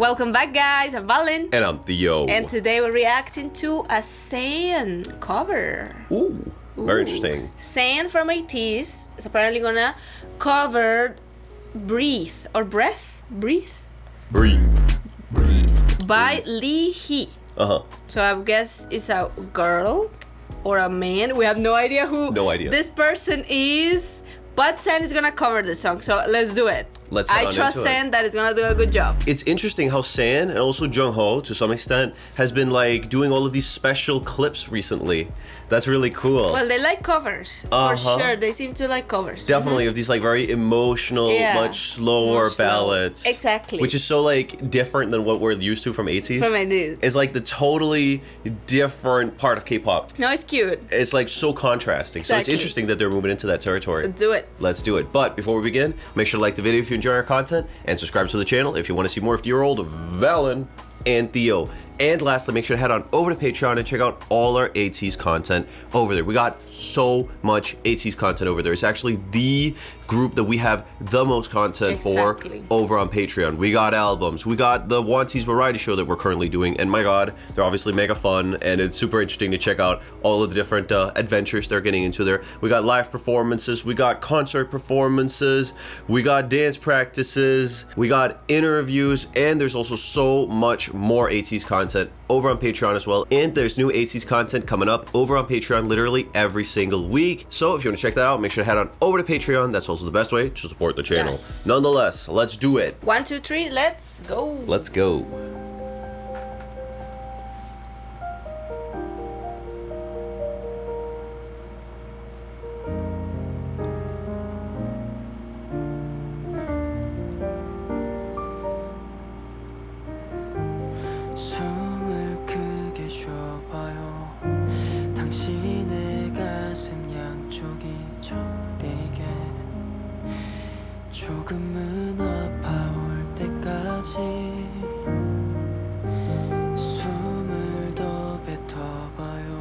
Welcome back, guys. I'm Valen. And I'm Theo. And today we're reacting to a San cover. Ooh, very interesting. San from Ateez is apparently gonna cover Breathe or Breath? Breathe? Breathe. By Lee Hee. So I guess it's a girl or a man. We have no idea who this person is. But San is gonna cover the song, so let's do it. I trust San that it's gonna do a good job. It's interesting how San and also Jungho, to some extent, has been like doing all of these special clips recently. That's really cool. Well, they like covers for sure. They seem to like covers. Definitely of these like very emotional, much slower ballads. Exactly. Which is so like different than what we're used to from Ateez. From Ateez. It's like the totally different part of K-pop. No, it's cute. It's like so contrasting. Exactly. So it's interesting that they're moving into that territory. Let's do it. Let's do it. But before we begin, make sure to like the video if you enjoy our content and subscribe to the channel if you want to see more of your old Valen and Theo. And lastly, make sure to head on over to Patreon and check out all our Ateez content over there. We got so much Ateez content over there. It's actually the group that we have the most content for over on Patreon. We got albums, we got the Wanties variety show that we're currently doing, and my god, they're obviously mega fun and it's super interesting to check out all of the different adventures they're getting into there. We got live performances, we got concert performances, we got dance practices, we got interviews, and there's also so much more Ateez content over on Patreon as well. And there's new Ateez content coming up over on Patreon literally every single week. So if you want to check that out, make sure to head on over to Patreon. That's also the best way to support the channel. Nonetheless, let's do it. 1, 2, 3, let's go. Let's go. 숨을 크게 쉬어봐요. 당신의 가슴 양쪽이 저리게 조금은 아파올 때까지 숨을 더 뱉어봐요.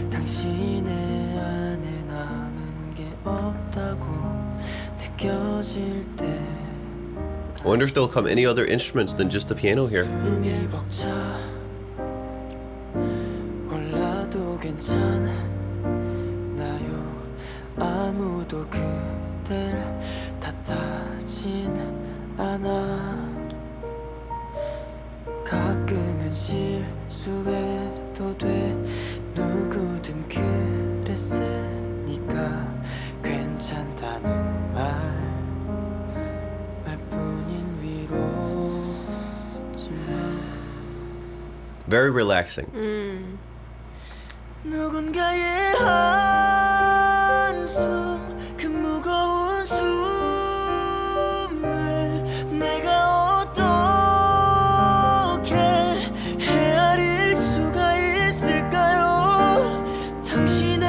당신의 안에 남은 게 없다고 느껴질 때 I wonder if there'll come any other instruments than just the piano here. 몰라도 괜찮나요? 아무도 그댈 탓하진 않아. 가끔은 실수해도 돼. 누구든 그랬으니까 괜찮다는 말뿐인 위로지만 Very relaxing. 누군가의 한숨 그 무거운 숨을 내가 어떻게 헤아릴 수가 있을까요? 당신의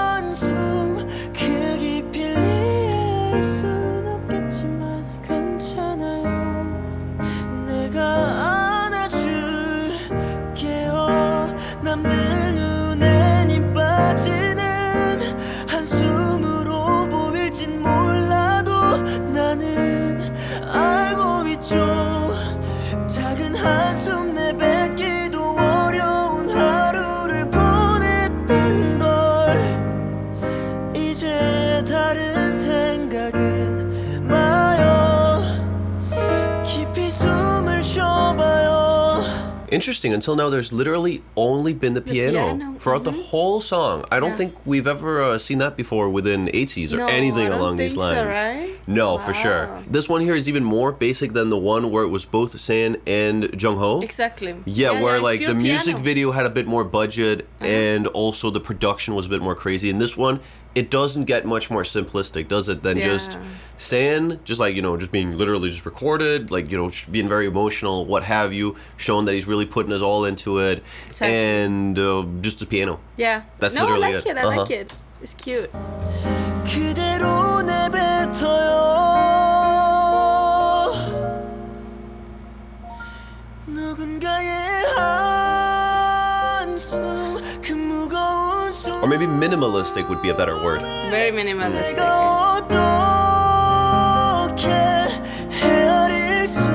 한숨 그 깊이를 이해할 순 없겠지만 괜찮아요. 내가 안아줄게요. 남들 눈엔 힘 빠지는 한숨으로 보일진 몰라도 나는 알고 있죠. 작은 한숨 내뱉기도 어려운 하루를 보냈던 걸 이제 다른 생각은 마요. 깊이 숨을 쉬어봐요. Interesting. Until now, there's literally only been the piano throughout the whole song. I don't think we've ever seen that before within Ateez or anything along these lines. So, right? No, for sure. This one here is even more basic than the one where it was both San and Jungho. Exactly. Yeah, where like the music piano. video had a bit more budget and also the production was a bit more crazy. In this one, it doesn't get much more simplistic, does it, than just San, just like, you know, just being literally just recorded, like, you know, being very emotional, what have you, showing that he's really putting his all into it, and just the piano. Yeah. That's literally it. I like it. It's cute. 그대로 내뱉어요. 누군가의 한숨 그 무거운 숨 Or maybe minimalistic would be a better word. Very minimalistic. 내가 어떻게 헤아릴 수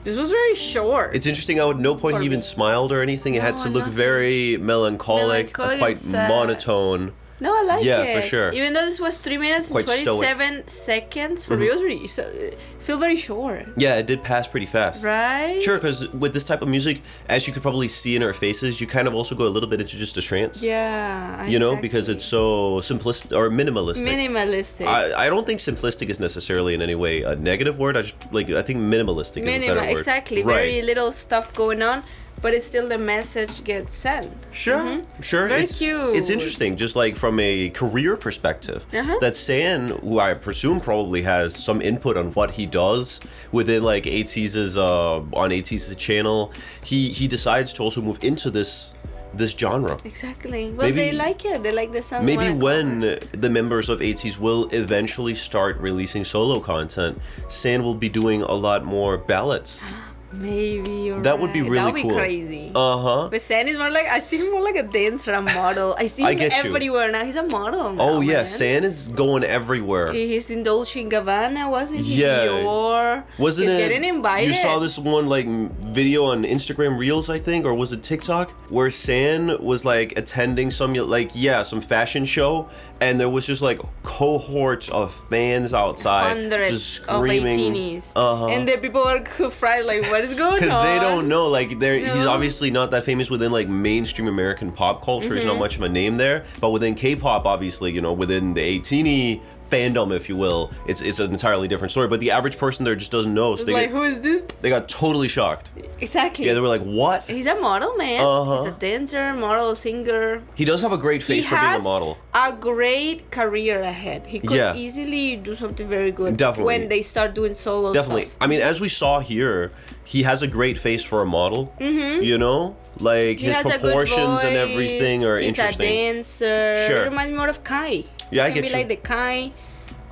This was very short. It's interesting how at no point he even smiled or anything. It had to look very melancholic, quite monotone. No, I like it. Yeah, for sure. Even though this was 3 minutes and 27 seconds, for me it was really, feel very short. Yeah, it did pass pretty fast. Right? Sure, because with this type of music, as you could probably see in our faces, you kind of also go a little bit into just a trance. Yeah, You know, because it's so simplistic or minimalistic. Minimalistic. I don't think simplistic is necessarily in any way a negative word. I think minimalistic is a better word. Exactly. Right. Very little stuff going on, but it's still the message gets sent. Sure, sure. Very cute. It's interesting, just like from a career perspective, that San, who I presume probably has some input on what he does within like Ateez's on Ateez's channel, he decides to also move into this genre. Exactly. Well, they like it. They like the song. Maybe when the members of Ateez will eventually start releasing solo content, San will be doing a lot more ballads. Maybe you're that would be really that would cool. Be crazy. But San is more like, I see him more like a dancer, a model. I see him everywhere now. He's a model now. Oh yeah, San is going everywhere. He's in Dolce & Gabbana, wasn't he? Yeah. Dior. Wasn't He's it? Getting invited. You saw this one like video on Instagram Reels, I think, or was it TikTok, where San was like attending some fashion show, and there was just like cohorts of fans outside, hundreds just screaming. Of 18s. And the people are fried like, what is going on? Because they don't know, like, he's obviously not that famous within like mainstream American pop culture. He's not much of a name there, but within K-pop, obviously, you know, within the 18 fandom, if you will, it's an entirely different story. But the average person there just doesn't know. So who is this? They got totally shocked. Exactly. Yeah, they were like, what? He's a model, man. He's a dancer, model, singer. He does have a great face for being a model. A great career ahead. He could easily do something very good. Definitely. When they start doing solo stuff. I mean, as we saw here, he has a great face for a model. You know? Like, his proportions and everything are interesting. He's a dancer. Sure. It reminds me more of Kai. Yeah, I get get you. you. Like the Kai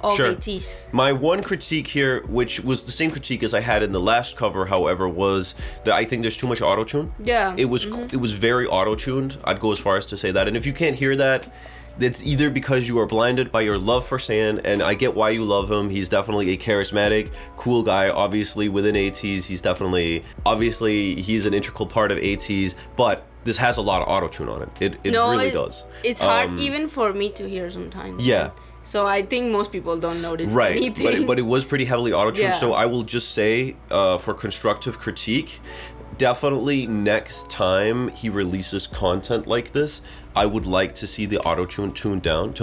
of Ateez. My one critique here, which was the same critique as I had in the last cover, however, was that I think there's too much auto-tune. Yeah. It was very auto-tuned. I'd go as far as to say that. And if you can't hear that, it's either because you are blinded by your love for San, and I get why you love him. He's definitely a charismatic, cool guy. Obviously, within Ateez, he's an integral part of Ateez, but this has a lot of auto-tune on it. It really does. It's hard even for me to hear sometimes. Yeah. So I think most people don't notice anything. Right, but it was pretty heavily auto-tuned. Yeah. So I will just say, for constructive critique, definitely next time he releases content like this, I would like to see the auto-tune toned down,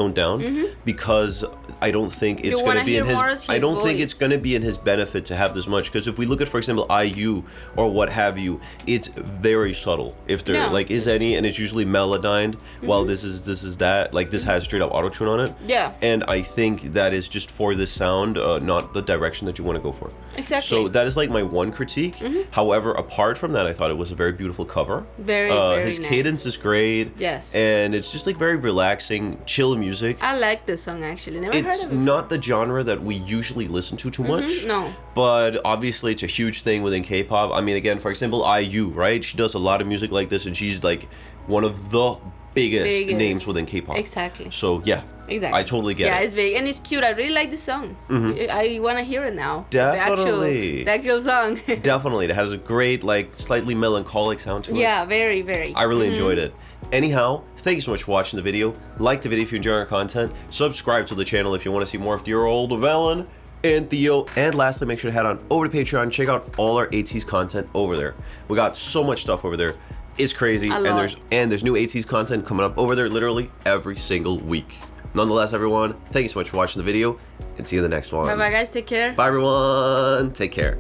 because I don't think it's going to be in his. I don't think it's going to be in his benefit to have this much. Because if we look at, for example, IU or what have you, it's very subtle. If there is any, and it's usually melodined. While this is that. Like, this has straight up auto-tune on it. Yeah. And I think that is just for this sound, not the direction that you want to go for. Exactly. So that is like my one critique. However, apart from that, I thought it was a very beautiful cover. Very his nice. cadence is great. Yes. And it's just like very relaxing, chill music. I like this song actually. Never heard It's of it. not the genre that we usually listen to too much. No. But obviously it's a huge thing within K-pop. I mean, again, for example, IU, right? She does a lot of music like this, and she's like one of the biggest names within K-pop. Exactly. So yeah. Exactly. I totally get it. Yeah, it's big and it's cute. I really like the song. I want to hear it now. Definitely. The actual song. Definitely. It has a great, like, slightly melancholic sound to it. Yeah, very, very. I really enjoyed it. Anyhow, thank you so much for watching the video. Like the video if you enjoy our content. Subscribe to the channel if you want to see more of dear old Valen and Theo. And lastly, make sure to head on over to Patreon. Check out all our Ateez content over there. We got so much stuff over there. It's crazy. And there's new Ateez content coming up over there literally every single week. Nonetheless, everyone, thank you so much for watching the video, and see you in the next one. Bye-bye, guys. Take care. Bye, everyone. Take care.